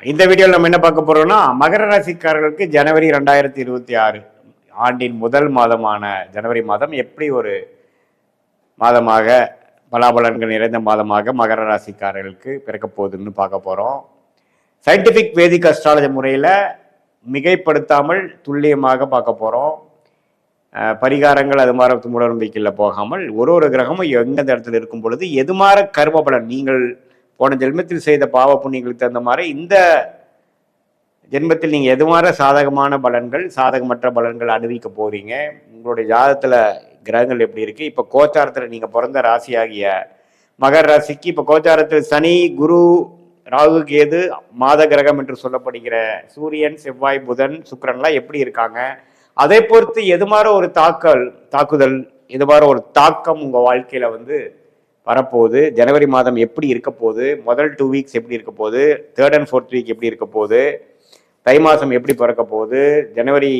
இந்த வீடியோவில் நம்ம என்ன பார்க்க போறோம்னா மகர ராசிக்காரர்களுக்கு ஜனவரி 2026 ஆண்டின் முதல் மாதமான ஜனவரி மாதம் எப்படி ஒரு மாதமாக பலாபலன்கள் நிறைந்த மாதமாக மகர ராசிக்காரர்களுக்கு பிறக்க போகுதுன்னு பார்க்க போறோம். சயின்டிபிக் வேதிக் அஸ்ட்ராலஜி முறையில் மிகைப்படுத்தாமல் துல்லியமாக பார்க்க போறோம். பரிகாரங்கள் அது மாதிரி மூட நம்பிக்கையில் போகாமல் ஒரு கிரகமும் எந்தெந்த இடத்துல இருக்கும் பொழுது எது மாதிரி கர்ம பலன் நீங்கள் போன ஜென்மத்தில் செய்த பாவ புண்ணியங்களுக்கு தகுந்த மாதிரி இந்த ஜென்மத்தில் நீங்கள் எது மாதிரி சாதகமான பலன்கள் சாதகமற்ற பலன்கள் அனுபவிக்க போறீங்க. உங்களுடைய ஜாதகத்தில் கிரகங்கள் எப்படி இருக்கு. இப்போ கோச்சாரத்தில் நீங்கள் பிறந்த ராசி ஆகிய மகர ராசிக்கு இப்போ கோச்சாரத்தில் சனி, குரு, ராகு, கேது, மாத கிரகம் என்று சொல்லப்படுகிற சூரியன், செவ்வாய், புதன், சுக்கிரன்லாம் எப்படி இருக்காங்க. அதை பொறுத்து எது மாதிரி ஒரு தாக்குதல் எது மாதிரி ஒரு தாக்கம் உங்கள் வாழ்க்கையில் வரப்போகுது. ஜனவரி மாதம் எப்படி இருக்க போகுது, முதல் 2 வீக்ஸ் எப்படி இருக்க போகுது, 3rd and 4th வீக் எப்படி இருக்க போகுது, தை மாதம் எப்படி பிறக்க போகுது, ஜனவரி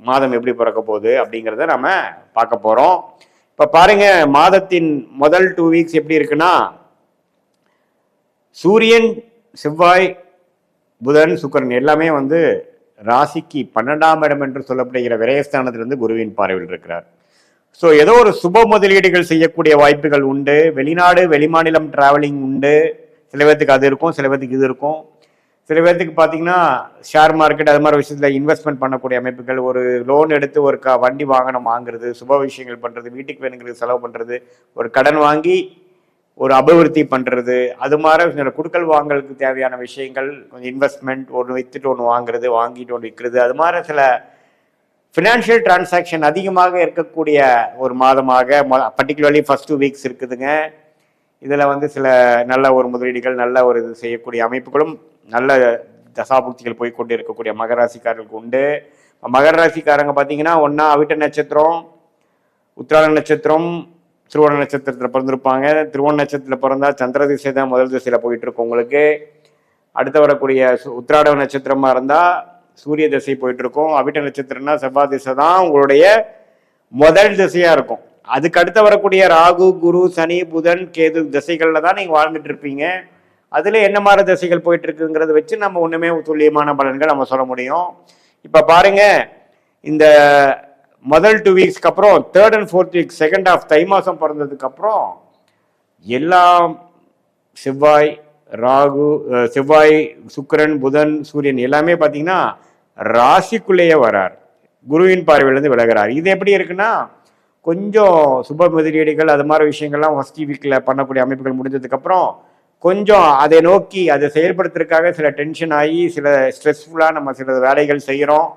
மாதம் எப்படி பிறக்க போகுது அப்படிங்கிறத நம்ம பார்க்க போகிறோம். இப்போ பாருங்க, மாதத்தின் முதல் 2 வீக்ஸ் எப்படி இருக்குன்னா சூரியன், செவ்வாய், புதன், சுக்கிரன் எல்லாமே ராசிக்கு 12ஆம் இடம் என்று சொல்லப்படுகிற விரயஸ்தானத்திலிருந்து குருவின் பார்வையில் இருக்கிறார். ஸோ ஏதோ ஒரு சுப முதலீடுகள் செய்யக்கூடிய வாய்ப்புகள் உண்டு. வெளிநாடு வெளிமாநிலம் டிராவலிங் உண்டு. சில பேர்த்துக்கு அது இருக்கும், சில பேர்த்துக்கு இது இருக்கும். சில பேர்த்துக்கு பார்த்தீங்கன்னா ஷேர் மார்க்கெட் அது மாதிரி விஷயத்தில் இன்வெஸ்ட்மெண்ட் பண்ணக்கூடிய அமைப்புகள், ஒரு லோன் எடுத்து ஒரு வண்டி வாங்குறது, சுப விஷயங்கள் பண்ணுறது, வீட்டுக்கு வேணுங்கிறது செலவு பண்ணுறது, ஒரு கடன் வாங்கி ஒரு அபிவிருத்தி பண்ணுறது, அது மாதிரி குடுக்கல் வாங்கலுக்கு தேவையான விஷயங்கள், கொஞ்சம் இன்வெஸ்ட்மெண்ட், ஒன்று வித்துட்டு ஒன்று வாங்குறது, வாங்கிட்டு ஒன்று விற்கிறது, அது மாதிரி சில ஃபினான்ஷியல் டிரான்சாக்ஷன் அதிகமாக இருக்கக்கூடிய ஒரு மாதமாக பர்டிகுலர்லி ஃபர்ஸ்ட் 2 வீக்ஸ் இருக்குதுங்க. இதில் சில நல்ல ஒரு முதலீடுகள், நல்ல ஒரு இது செய்யக்கூடிய அமைப்புகளும், நல்ல தசாபுக்திகள் போய்கொண்டு இருக்கக்கூடிய மகர ராசிக்காரர்களுக்கு உண்டு. மகர ராசிக்காரங்க பார்த்தீங்கன்னா ஒன்றா அவிட்ட நட்சத்திரம், உத்திராட நட்சத்திரம், திருவோண நட்சத்திரத்தில் பிறந்திருப்பாங்க. திருவோண நட்சத்திரத்தில் பிறந்தா சந்திர திசை தான் முதல் திசையில் போயிட்டு இருக்கு உங்களுக்கு. அடுத்து வரக்கூடிய உத்திராட நட்சத்திரமாக இருந்தால் சூரிய திசை போயிட்டு இருக்கும். அவிட்ட நட்சத்திரம்னா செவ்வாய் திசை தான் உங்களுடைய முதல் திசையா இருக்கும். அதுக்கு அடுத்து வரக்கூடிய ராகு, குரு, சனி, புதன், கேது திசைகள்ல தான் நீங்க வாழ்ந்துட்டு இருப்பீங்க. அதுல என்ன மாதிரி திசைகள் போயிட்டு இருக்குங்கிறத வச்சு நம்ம ஒண்ணுமே துல்லியமான பலன்கள் நம்ம சொல்ல முடியும். இப்ப பாருங்க, இந்த முதல் 2 வீக்ஸ்க்கு அப்புறம் 3rd and 4th week, second of தை மாசம் பிறந்ததுக்கு அப்புறம் எல்லாம் செவ்வாய், ராகு, செவ்வாய், சுக்கிரன், புதன், சூரியன் எல்லாமே பார்த்தீங்கன்னா ராசிக்குள்ளேயே வரார். குருவின் பார்வையிலிருந்து விலகிறார். இது எப்படி இருக்குன்னா கொஞ்சம் சுப முதலீடுகள் அது மாதிரி விஷயங்கள்லாம் ஃபர்ஸ்ட் வீக்கில் பண்ணக்கூடிய அமைப்புகள் முடிஞ்சதுக்கப்புறம் கொஞ்சம் அதை நோக்கி அதை செயல்படுத்துறதுக்காக சில டென்ஷன் ஆகி சில ஸ்ட்ரெஸ்ஃபுல்லாக நம்ம சில வேலைகள் செய்கிறோம்.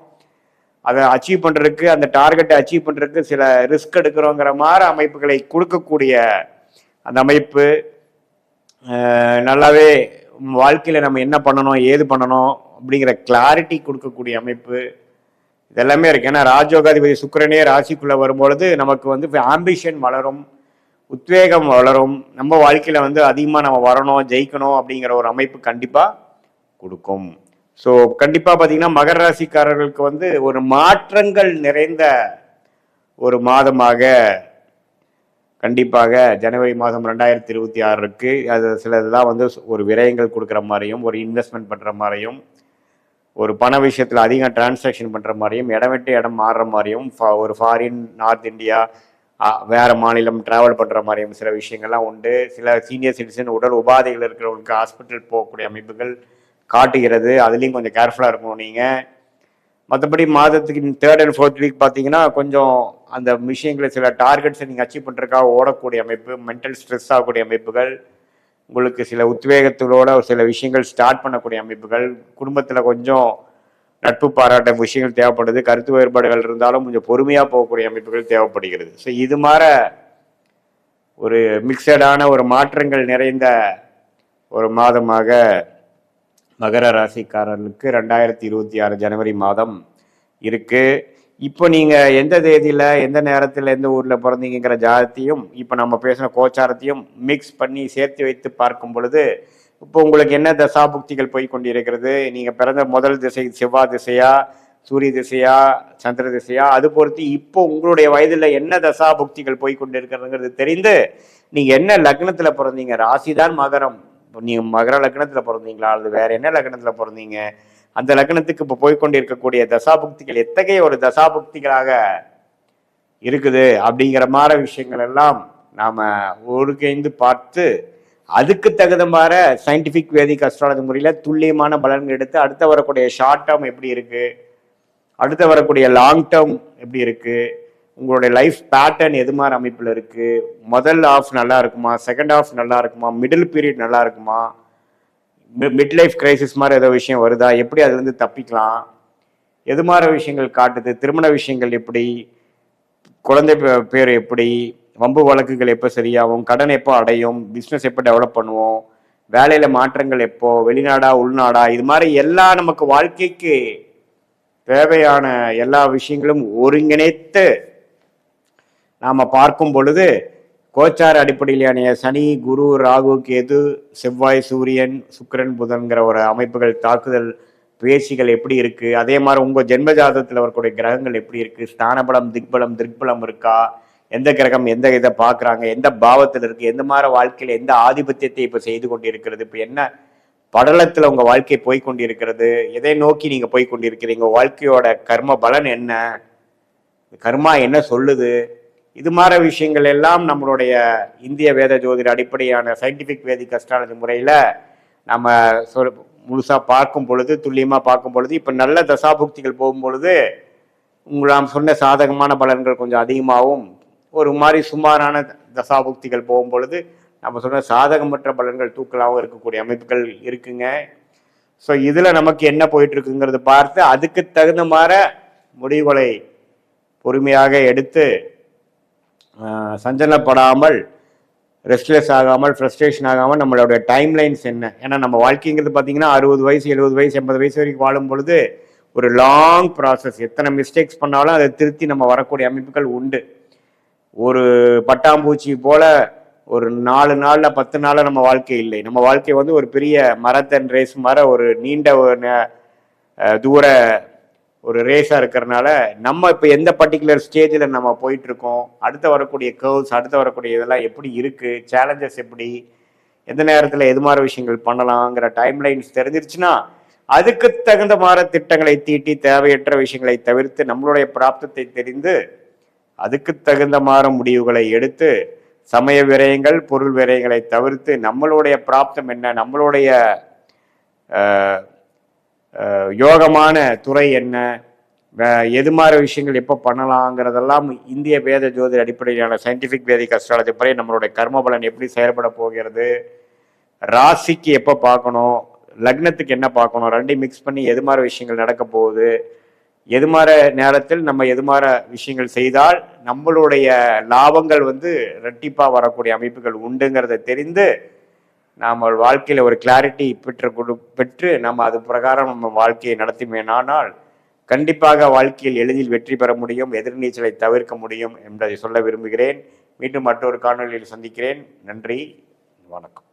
அதை அச்சீவ் பண்ணுறதுக்கு, அந்த டார்கெட்டை அச்சீவ் பண்ணுறதுக்கு சில ரிஸ்க் எடுக்கிறோங்கிற மாதிரி அமைப்புகளை கொடுக்கக்கூடிய அந்த அமைப்பு நல்லாவே வாழ்க்கையில் நம்ம என்ன பண்ணணும், ஏது பண்ணணும் அப்படிங்கிற கிளாரிட்டி கொடுக்கக்கூடிய அமைப்பு இதெல்லாமே இருக்கு. ஏன்னா ராஜயோகாதிபதி சுக்கிரனே ராசிக்குள்ளே வரும்பொழுது நமக்கு ஆம்பிஷன் வளரும், உத்வேகம் வளரும். நம்ம வாழ்க்கையில் அதிகமாக நம்ம வரணும், ஜெயிக்கணும் அப்படிங்கிற ஒரு அமைப்பு கண்டிப்பாக கொடுக்கும். ஸோ கண்டிப்பாக பார்த்தீங்கன்னா மகர ராசிக்காரர்களுக்கு ஒரு மாற்றங்கள் நிறைந்த ஒரு மாதமாக கண்டிப்பாக ஜனவரி மாதம் 2026 இருக்கு. அது சிலதெல்லாம் ஒரு விரயங்கள் கொடுக்குற மாதிரியும், ஒரு இன்வெஸ்ட்மெண்ட் பண்ணுற மாதிரியும், ஒரு பண விஷயத்தில் அதிகம் டிரான்சாக்ஷன் பண்ணுற மாதிரியும், இடம் விட்டு இடம் மாறுற மாதிரியும், ஒரு ஃபாரின், நார்த் இந்தியா, வேறு மாநிலம் ட்ராவல் பண்ணுற மாதிரியும் சில விஷயங்கள்லாம் உண்டு. சில சீனியர் சிட்டிசன் உடல் உபாதைகள் இருக்கிறவங்களுக்கு ஹாஸ்பிட்டல் போகக்கூடிய அமைப்புகள் காட்டுகிறது. அதுலேயும் கொஞ்சம் கேர்ஃபுல்லாக இருக்கணும் நீங்கள். மற்றபடி மாதத்துக்கு 3rd and 4th வீக் பார்த்தீங்கன்னா கொஞ்சம் அந்த விஷயங்களை சில டார்கெட்ஸை நீங்கள் அச்சீவ் பண்ணுறதுக்காக ஓடக்கூடிய அமைப்பு, மென்டல் ஸ்ட்ரெஸ் ஆகக்கூடிய அமைப்புகள், உங்களுக்கு சில உத்வேகத்தோட சில விஷயங்கள் ஸ்டார்ட் பண்ணக்கூடிய அமைப்புகள், குடும்பத்தில் கொஞ்சம் நட்பு பாராட்ட விஷயங்கள் தேவைப்படுது, கருத்து வேறுபாடுகள் இருந்தாலும் கொஞ்சம் பொறுமையாக போகக்கூடிய அமைப்புகள் தேவைப்படுகிறது. ஸோ இது மாதிரி ஒரு மிக்சடான ஒரு மாற்றங்கள் நிறைந்த ஒரு மாதமாக மகர ராசிக்காரர்களுக்கு 2026 ஜனவரி மாதம் இருக்கு. இப்போ நீங்கள் எந்த தேதியில், எந்த நேரத்தில், எந்த ஊரில் பிறந்தீங்கிற ஜாதத்தையும் இப்போ நம்ம பேசின கோச்சாரத்தையும் மிக்ஸ் பண்ணி சேர்த்து வைத்து பார்க்கும் பொழுது இப்போ உங்களுக்கு என்ன தசாபுக்திகள் போய் கொண்டிருக்கிறது, நீங்கள் பிறந்த முதல் திசை செவ்வாய் திசையா, சூரிய திசையா, சந்திர திசையா, அது பொறுத்து இப்போ உங்களுடைய வயதில் என்ன தசாபுக்திகள் போய் கொண்டிருக்கிறதுங்கிறது தெரிந்து நீங்கள் என்ன லக்னத்தில் பிறந்தீங்க, ராசி தான் மகரம், இப்போ நீங்கள் மகர லக்னத்தில் பிறந்தீங்களா அல்லது வேற என்ன லக்னத்தில் பிறந்தீங்க, அந்த லக்னத்துக்கு இப்போ போய்கொண்டு இருக்கக்கூடிய தசாபுக்திகள் எத்தகைய ஒரு தசாபுக்திகளாக இருக்குது அப்படிங்கிற மாதிரி விஷயங்கள் எல்லாம் நாம் ஒருங்கிணைந்து பார்த்து அதுக்கு தகுந்த மாதிரி சயின்டிஃபிக் வேதிக் அஸ்ட்ராலஜி முறையில் துல்லியமான பலன்கள் எடுத்து அடுத்த வரக்கூடிய ஷார்ட் டேர்ம் எப்படி இருக்குது, அடுத்து வரக்கூடிய லாங் டேர்ம் எப்படி இருக்குது, உங்களுடைய லைஃப் பேட்டர்ன் எது மாதிரி அமைப்பில் இருக்குது, முதல் ஆஃப் நல்லா இருக்குமா, செகண்ட் ஆஃப் நல்லா இருக்குமா, மிடில் பீரியட் நல்லா இருக்குமா, மிட் லைஃப் கிரைசிஸ் மாதிரி ஏதோ விஷயம் வருதா, எப்படி அதுலேருந்து தப்பிக்கலாம், எது மாதிரி விஷயங்கள் காட்டுது, திருமண விஷயங்கள் எப்படி, குழந்தை பேர் எப்படி, வம்பு வழக்குகள் எப்போ சரியாகும், கடன் எப்போ அடையும், பிஸ்னஸ் எப்போ டெவலப் பண்ணுவோம், வேலையில் மாற்றங்கள் எப்போ, வெளிநாடா உள்நாடா, இது மாதிரி எல்லா நமக்கு வாழ்க்கைக்கு தேவையான எல்லா விஷயங்களும் ஒருங்கிணைத்து நாம் பார்க்கும் பொழுது கோச்சார அடிப்படையிலான சனி, குரு, ராகு, கேது, செவ்வாய், சூரியன், சுக்கிரன், புதன்கிற ஒரு அமைப்புகள் தாக்குதல் பேசிகள் எப்படி இருக்குது, அதே மாதிரி உங்கள் ஜென்ம ஜாதகத்தில் வரக்கூடிய கிரகங்கள் எப்படி இருக்குது, ஸ்தானபலம், திக்பலம் இருக்கா, எந்த கிரகம் எந்த இதை பார்க்குறாங்க, எந்த பாவத்தில் இருக்குது, எந்த மாதிரி வாழ்க்கையில் எந்த ஆதிபத்தியத்தை இப்போ செய்து கொண்டு இருக்கிறது, இப்போ என்ன படலத்தில் உங்கள் வாழ்க்கை போய்கொண்டிருக்கிறது, எதை நோக்கி நீங்கள் போய்கொண்டிருக்கிறீங்க, வாழ்க்கையோட கர்ம பலன் என்ன, கர்மா என்ன சொல்லுது, இது மாதிரி விஷயங்கள் எல்லாம் நம்மளுடைய இந்திய வேத ஜோதிட அடிப்படையான சயின்டிஃபிக் வேதிக் அஸ்ட்ராலஜி முறையில் நம்ம முழுசாக பார்க்கும் பொழுது, துல்லியமாக பார்க்கும் பொழுது, இப்போ நல்ல தசாபுக்திகள் போகும் பொழுது நாம் சொன்ன சாதகமான பலன்கள் கொஞ்சம் அதிகமாகவும், ஒரு மாதிரி சுமாரான தசாபுக்திகள் போகும் பொழுது நம்ம சொன்ன சாதகமற்ற பலன்கள் தூக்கலாகவும் இருக்கக்கூடிய அமைப்புகள் இருக்குங்க. ஸோ இதில் நமக்கு என்ன போயிட்டு இருக்குங்கிறது பார்த்து அதுக்கு தகுந்த மாதிரி முடிவுகளை பொறுமையாக எடுத்து சஞ்சலப்படாமல், ரெஸ்ட்லெஸ் ஆகாமல், ஃப்ரஸ்ட்ரேஷன் ஆகாமல் நம்மளுடைய டைம் லைன்ஸ் என்ன, ஏன்னா நம்ம வாழ்க்கைங்கிறது பார்த்தீங்கன்னா 60 வயசு 70 வயசு 80 வயசு வரைக்கும் வாழும் பொழுது ஒரு லாங் ப்ராசஸ். எத்தனை மிஸ்டேக்ஸ் பண்ணாலும் அதை திருத்தி நம்ம வரக்கூடிய அமைப்புகள் உண்டு. ஒரு பட்டாம்பூச்சி போல ஒரு 4 நாளில் 10 நாளில் நம்ம வாழ்க்கை இல்லை. நம்ம வாழ்க்கை வந்து ஒரு பெரிய மரத்தன் ரேஸ் மாதிரி ஒரு நீண்ட தூர ஒரு ரேஸாக இருக்கிறனால நம்ம இப்போ எந்த பர்டிகுலர் ஸ்டேஜில் நம்ம போயிட்டுருக்கோம், அடுத்து வரக்கூடிய கர்வ்ஸ், அடுத்து வரக்கூடிய இதெல்லாம் எப்படி இருக்குது, சேலஞ்சஸ் எப்படி, எந்த நேரத்தில் எது மாதிரி விஷயங்கள் பண்ணலாங்கிற டைம்லைன்ஸ் தெரிஞ்சிருச்சுன்னா அதுக்கு தகுந்த மாதிரி திட்டங்களை தீட்டி தேவையற்ற விஷயங்களை தவிர்த்து நம்மளுடைய பிராப்தத்தை தெரிந்து அதுக்கு தகுந்த மாதிரி முடிவுகளை எடுத்து சமய விரயங்கள், பொருள் விரயங்களை தவிர்த்து நம்மளுடைய பிராப்தம் என்ன, நம்மளுடைய யோகமான துறை என்ன, எது மாதிரி விஷயங்கள் எப்போ பண்ணலாங்கிறதெல்லாம் இந்திய வேத ஜோதிட அடிப்படையிலான சயின்டிஃபிக் வேதிக் அஸ்ட்ராலஜி படி நம்மளுடைய கர்ம பலன் எப்படி செயல்பட போகிறது, ராசிக்கு எப்போ பார்க்கணும், லக்னத்துக்கு என்ன பார்க்கணும், ரெண்டையும் மிக்ஸ் பண்ணி எது மாதிரி விஷயங்கள் நடக்க போகுது, எது மாதிரி நேரத்தில் நம்ம எது மாதிரி விஷயங்கள் செய்தால் நம்மளுடைய லாபங்கள் வந்து ரெட்டிப்பாக வரக்கூடிய அமைப்புகள் உண்டுங்கிறத தெரிந்து நாம் வாழ்க்கையில் ஒரு கிளாரிட்டி பெற்று நம்ம அது பிரகாரம் நம்ம வாழ்க்கையை நடத்திமேனால் கண்டிப்பாக வாழ்க்கையில் எளிதில் வெற்றி பெற முடியும், எதிர்நீச்சலை தவிர்க்க முடியும் என்பதை சொல்ல விரும்புகிறேன். மீண்டும் மற்றொரு காணொலியில் சந்திக்கிறேன். நன்றி, வணக்கம்.